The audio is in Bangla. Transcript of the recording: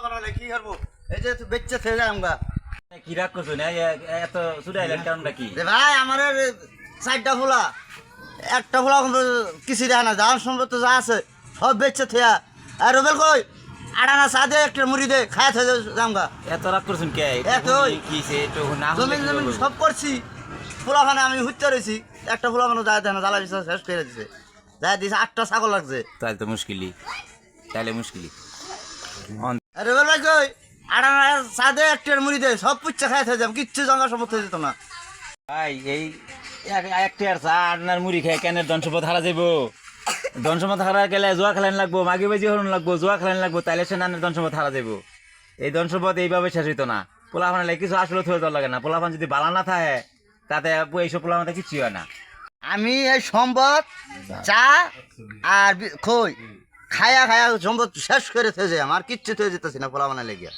বানালে কি করবো এই যে বেচছে থেকে যায় আমরা কি রাগ করছো না এত ছুটাইলেন কারণটা কি? যে ভাই আমার 4টা ফোলা একটা ফোলা কিছু দেয় না যাওয়ার সম্ভব যা আছে সব বেচছে থেয়া আর রবেল কই আড়ানা চা দে একটা মুড়ি দে খায় থেকে যামগা এত রাগ করছেন কে? এত কি সে একটু না হলে জমিন কি জমিন করবো? সব করছি ফোলাখানে আমি হুইতে রয়েছি একটা ফোলাখানে যায় দেয় না জ্বালা বিশ্বাস শেষ করে দিছে যায় দিছে 8টা ছাগল লাগছে তাহলে তো মুশকিলই, তাহলে মুশকিলই। আর রবেল ভাই কই আড়ানা চা দে একটা মুড়ি দে সব পুচ্ছে খায় থেকে যাম কিচ্ছু জঙ্গা সম্পদ হয়ে যেত না ভাই এই একটা আর চা আপনার মুড়ি খেয়ে কেন ধন সম্পদ হারা যাবো? ধন সম্পদ হারা গেলে জোয়া খেলান লাগবো, মাগি বাজি হরণ লাগবো, জোয়া খেলান লাগবো, তাইলে সে নানের ধন সম্পদ হারা যাবো। এই ধন সম্পদ এইভাবে শেষ হইতো না। পোলাপান কিছু আসলে থয়ে দেওয়া লাগে না। পোলাপান যদি বালা না থাকে তাতে এইসব পোলাপান কিছু হয় না। আমি এই সম্পদ চা আর খই খায়া খায়া সম্পদ শেষ করে থেকে যাই আমার কিচ্ছু থেকে যেতেছি না ফোলা বানালে গিয়া